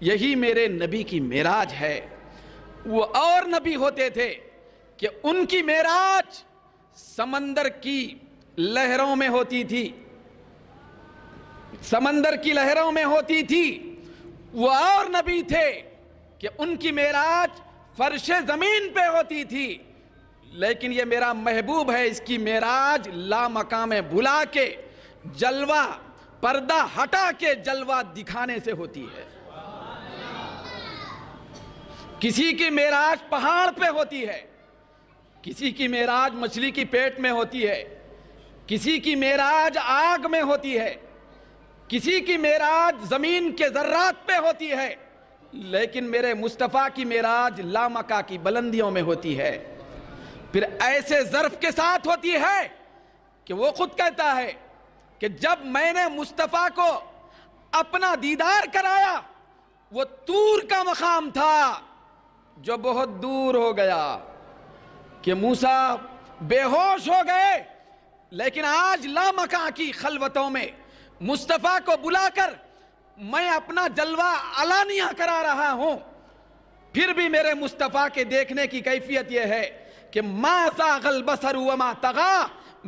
یہی میرے نبی کی معراج ہے۔ وہ اور نبی ہوتے تھے کہ ان کی معراج سمندر کی لہروں میں ہوتی تھی، سمندر کی لہروں میں ہوتی تھی۔ وہ اور نبی تھے کہ ان کی معراج فرش زمین پہ ہوتی تھی، لیکن یہ میرا محبوب ہے، اس کی معراج لامکاں میں بلا کے جلوہ، پردہ ہٹا کے جلوہ دکھانے سے ہوتی ہے۔ کسی کی معراج پہاڑ پہ ہوتی ہے، کسی کی معراج مچھلی کی پیٹ میں ہوتی ہے، کسی کی معراج آگ میں ہوتی ہے، کسی کی معراج زمین کے ذرات پہ ہوتی ہے، لیکن میرے مصطفیٰ کی معراج لامکاں کی بلندیوں میں ہوتی ہے۔ پھر ایسے ظرف کے ساتھ ہوتی ہے کہ وہ خود کہتا ہے کہ جب میں نے مصطفیٰ کو اپنا دیدار کرایا، وہ طور کا مقام تھا جو بہت دور ہو گیا، کہ موسیٰ بے ہوش ہو گئے، لیکن آج لامکاں کی خلوتوں میں مصطفیٰ کو بلا کر میں اپنا جلوہ علانیہ کرا رہا ہوں۔ پھر بھی میرے مصطفیٰ کے دیکھنے کی کیفیت یہ ہے کہ ما زاغ البصر وما طغی،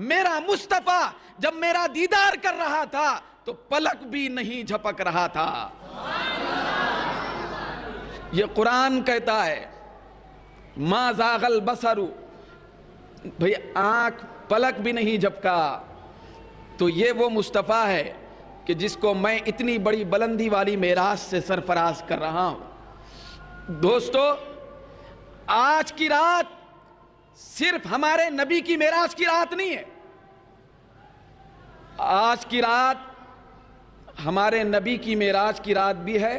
میرا مصطفیٰ جب میرا دیدار کر رہا تھا تو پلک بھی نہیں جھپک رہا تھا۔ یہ قرآن کہتا ہے ما زاغ البصر، بھئی آنکھ پلک بھی نہیں جھپکا۔ تو یہ وہ مصطفیٰ ہے کہ جس کو میں اتنی بڑی بلندی والی معراج سے سرفراز کر رہا ہوں۔ دوستو، آج کی رات صرف ہمارے نبی کی معراج کی رات نہیں ہے، آج کی رات ہمارے نبی کی معراج کی رات بھی ہے،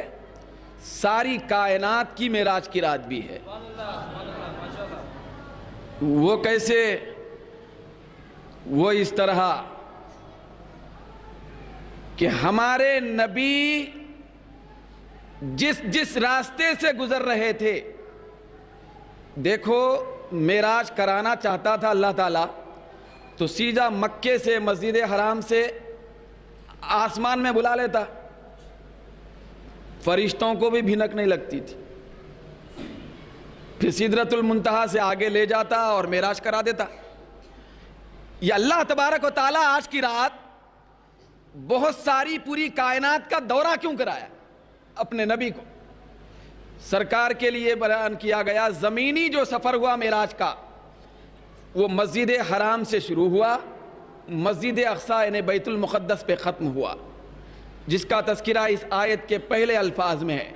ساری کائنات کی معراج کی رات بھی ہے۔ وہ کیسے؟ وہ اس طرح کہ ہمارے نبی جس جس راستے سے گزر رہے تھے، دیکھو معراج کرانا چاہتا تھا اللہ تعالیٰ تو سیدھا مکے سے مسجد حرام سے آسمان میں بلا لیتا، فرشتوں کو بھی بھنک نہیں لگتی تھی، پھر سدرۃ المنتہا سے آگے لے جاتا اور معراج کرا دیتا۔ یہ اللہ تبارک و تعالیٰ آج کی رات بہت ساری پوری کائنات کا دورہ کیوں کرایا؟ اپنے نبی کو سرکار کے لیے بیان کیا گیا۔ زمینی جو سفر ہوا معراج کا وہ مسجد حرام سے شروع ہوا، مسجد اقصیٰ یعنی بیت المقدس پہ ختم ہوا، جس کا تذکرہ اس آیت کے پہلے الفاظ میں ہے۔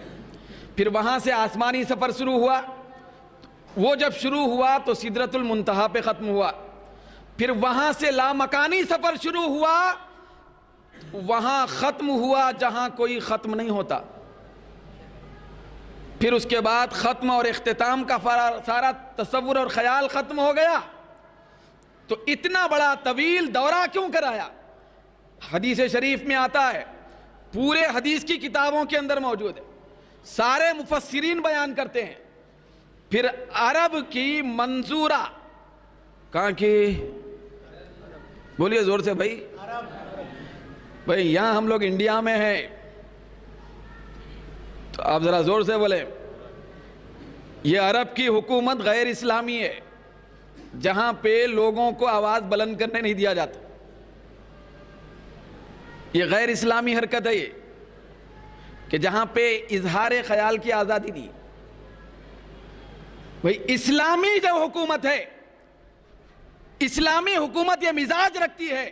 پھر وہاں سے آسمانی سفر شروع ہوا، وہ جب شروع ہوا تو سدرۃ المنتہا پہ ختم ہوا۔ پھر وہاں سے لامکانی سفر شروع ہوا، وہاں ختم ہوا جہاں کوئی ختم نہیں ہوتا۔ پھر اس کے بعد ختم اور اختتام کا سارا تصور اور خیال ختم ہو گیا۔ تو اتنا بڑا طویل دورہ کیوں کرایا؟ حدیث شریف میں آتا ہے، پورے حدیث کی کتابوں کے اندر موجود ہے، سارے مفسرین بیان کرتے ہیں۔ پھر عرب کی منظورہ، کہاں کی؟ بولیے زور سے بھائی، بھائی یہاں ہم لوگ انڈیا میں ہیں تو آپ ذرا زور سے بولیں۔ یہ عرب کی حکومت غیر اسلامی ہے، جہاں پہ لوگوں کو آواز بلند کرنے نہیں دیا جاتا، یہ غیر اسلامی حرکت ہے، یہ کہ جہاں پہ اظہار خیال کی آزادی دی۔ بھئی اسلامی جو حکومت ہے، اسلامی حکومت یہ مزاج رکھتی ہے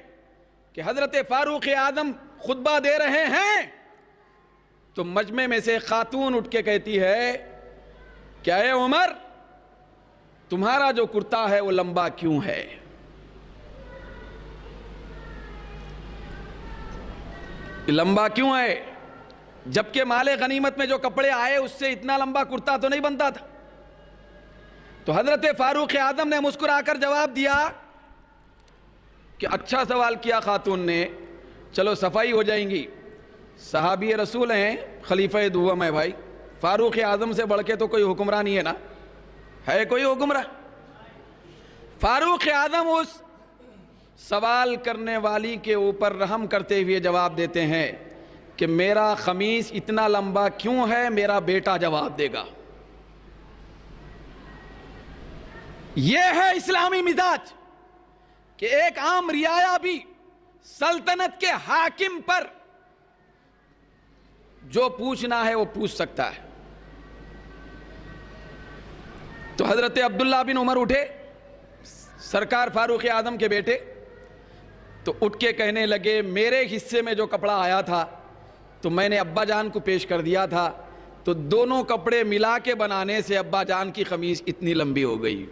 کہ حضرت فاروق اعظم خطبہ دے رہے ہیں تو مجمع میں سے خاتون اٹھ کے کہتی ہے کہ اے عمر، تمہارا جو کرتا ہے وہ لمبا کیوں ہے؟ لمبا کیوں ہے؟ جبکہ مال غنیمت میں جو کپڑے آئے اس سے اتنا لمبا کرتا تو نہیں بنتا تھا۔ تو حضرت فاروق اعظم نے مسکرا کر جواب دیا کہ اچھا سوال کیا خاتون نے، چلو صفائی ہو جائیں گی، صحابی رسول ہیں، خلیفہ دوم ہے بھائی، فاروق اعظم سے بڑھ کے تو کوئی حکمران نہیں ہے نا، ہے کوئی حکمران؟ فاروق اعظم اس سوال کرنے والی کے اوپر رحم کرتے ہوئے جواب دیتے ہیں کہ میرا خمیس اتنا لمبا کیوں ہے؟ میرا بیٹا جواب دے گا۔ یہ ہے اسلامی مزاج کہ ایک عام رعایا بھی سلطنت کے حاکم پر جو پوچھنا ہے وہ پوچھ سکتا ہے۔ تو حضرت عبداللہ بن عمر اٹھے، سرکار فاروق اعظم کے بیٹے، تو اٹھ کے کہنے لگے میرے حصے میں جو کپڑا آیا تھا تو میں نے ابا جان کو پیش کر دیا تھا، تو دونوں کپڑے ملا کے بنانے سے ابا جان کی قمیص اتنی لمبی ہو گئی۔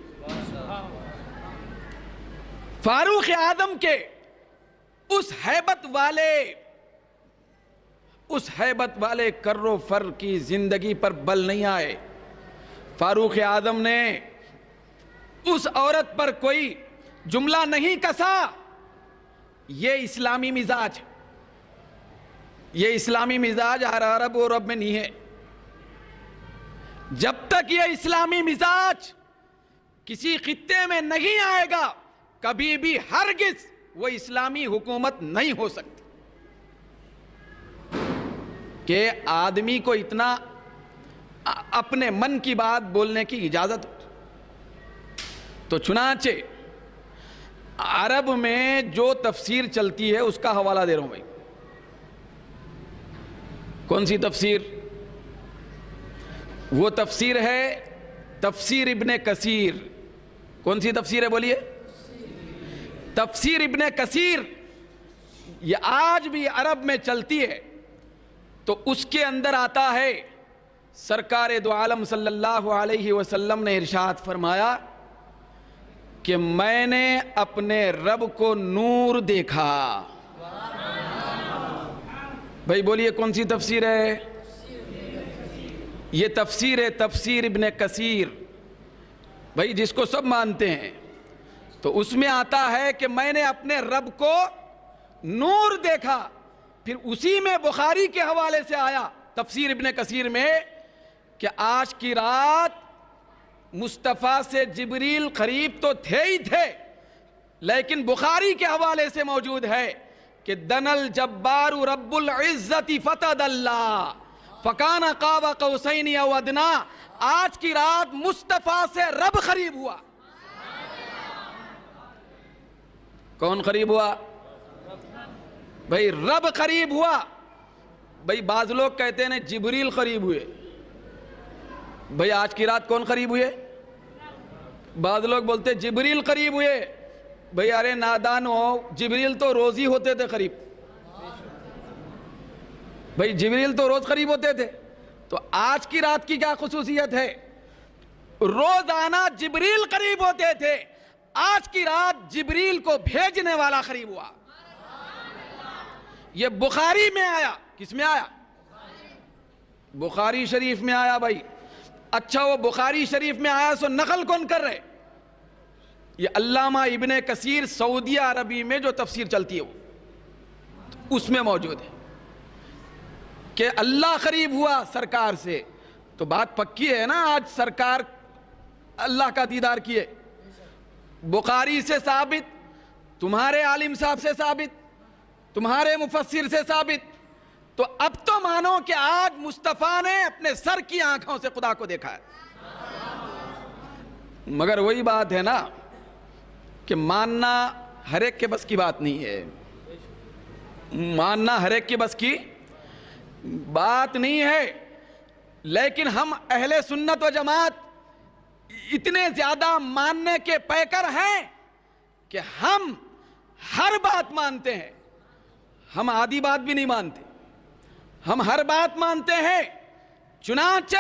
فاروق اعظم کے اس ہیبت والے کر و فر کی زندگی پر بل نہیں آئے۔ فاروق اعظم نے اس عورت پر کوئی جملہ نہیں کسا۔ یہ اسلامی مزاج، یہ اسلامی مزاج ہر عرب و عرب میں نہیں ہے۔ جب تک یہ اسلامی مزاج کسی خطے میں نہیں آئے گا، کبھی بھی ہرگز وہ اسلامی حکومت نہیں ہو سکتی۔ کہ آدمی کو اتنا اپنے من کی بات بولنے کی اجازت ہو۔ تو چنانچہ عرب میں جو تفسیر چلتی ہے اس کا حوالہ دے رہا ہوں بھائی۔ کون سی تفسیر؟ وہ تفسیر ہے تفسیر ابن کثیر۔ کون سی تفسیر ہے بولیے؟ تفسیر ابن کثیر۔ یہ آج بھی عرب میں چلتی ہے۔ تو اس کے اندر آتا ہے سرکار دو عالم صلی اللہ علیہ وسلم نے ارشاد فرمایا کہ میں نے اپنے رب کو نور دیکھا۔ بھائی بولیے کون سی تفسیر ہے؟ یہ تفسیر ہے تفسیر ابن کثیر بھائی، جس کو سب مانتے ہیں۔ تو اس میں آتا ہے کہ میں نے اپنے رب کو نور دیکھا۔ پھر اسی میں بخاری کے حوالے سے آیا تفسیر ابن کثیر میں کہ آج کی رات مصطفیٰ سے جبریل قریب تو تھے ہی تھے، لیکن بخاری کے حوالے سے موجود ہے کہ دن الجبار رب العزت فتدلی فکان قاب قوسین او ادنی۔ آج کی رات مصطفیٰ سے رب قریب ہوا۔ کون قریب ہوا؟ بھائی رب قریب ہوا۔ بھائی بعض لوگ کہتے ہیں جبریل قریب ہوئے۔ بھائی آج کی رات کون قریب ہوئے؟ بعض لوگ بولتے جبریل قریب ہوئے۔ بھائی ارے نادان ہو، جبریل تو روز ہی ہوتے تھے قریب۔ بھائی جبریل تو روز قریب ہوتے تھے، تو آج کی رات کی کیا خصوصیت ہے؟ روزانہ جبریل قریب ہوتے تھے، آج کی رات جبریل کو بھیجنے والا قریب ہوا۔ یہ بخاری میں آیا۔ کس میں آیا؟ بخاری شریف میں آیا بھائی۔ اچھا وہ بخاری شریف میں آیا سو نقل کون کر رہے؟ یہ علامہ ابن کثیر سعودی عربی میں جو تفسیر چلتی ہے وہ اس میں موجود ہے کہ اللہ قریب ہوا سرکار سے۔ تو بات پکی ہے نا، آج سرکار اللہ کا دیدار کیے۔ بخاری سے ثابت، تمہارے عالم صاحب سے ثابت، تمہارے مفسر سے ثابت۔ تو اب تو مانو کہ آج مصطفیٰ نے اپنے سر کی آنکھوں سے خدا کو دیکھا ہے۔ مگر وہی بات ہے نا کہ ماننا ہر ایک کے بس کی بات نہیں ہے۔ ماننا ہر ایک کے بس کی بات نہیں ہے، لیکن ہم اہل سنت و جماعت اتنے زیادہ ماننے کے پیکر ہیں کہ ہم ہر بات مانتے ہیں۔ ہم آدھی بات بھی نہیں مانتے، ہم ہر بات مانتے ہیں۔ چنانچہ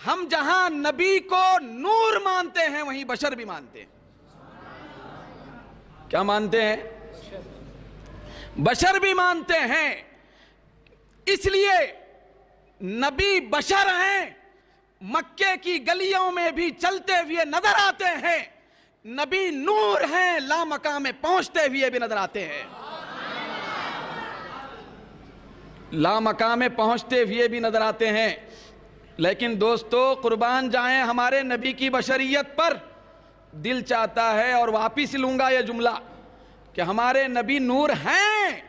ہم جہاں نبی کو نور مانتے ہیں وہیں بشر بھی مانتے ہیں۔ کیا مانتے ہیں؟ بشر بھی مانتے ہیں۔ اس لیے نبی بشر ہیں، مکے کی گلیوں میں بھی چلتے ہوئے نظر آتے ہیں۔ نبی نور ہیں، لامکاں میں پہنچتے ہوئے بھی نظر آتے ہیں۔ لامکاں میں پہنچتے ہوئے بھی نظر آتے ہیں۔ لیکن دوستو قربان جائیں ہمارے نبی کی بشریت پر۔ دل چاہتا ہے اور واپس لوں گا یہ جملہ کہ ہمارے نبی نور ہیں،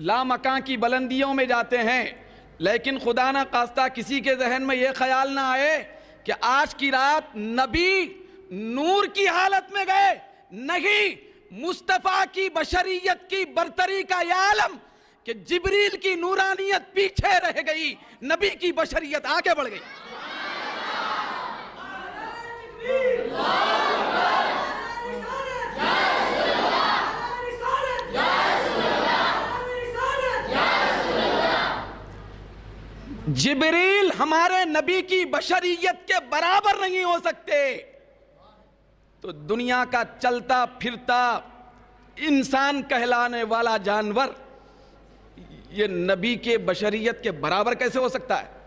لامکاں کی بلندیوں میں جاتے ہیں، لیکن خدا نہ خواستہ کسی کے ذہن میں یہ خیال نہ آئے کہ آج کی رات نبی نور کی حالت میں گئے، نہیں، مصطفیٰ کی بشریت کی برتری کا یہ عالم کہ جبریل کی نورانیت پیچھے رہ گئی، نبی کی بشریت آگے بڑھ گئی۔ جبریل ہمارے نبی کی بشریت کے برابر نہیں ہو سکتے، تو دنیا کا چلتا پھرتا انسان کہلانے والا جانور یہ نبی کے بشریت کے برابر کیسے ہو سکتا ہے؟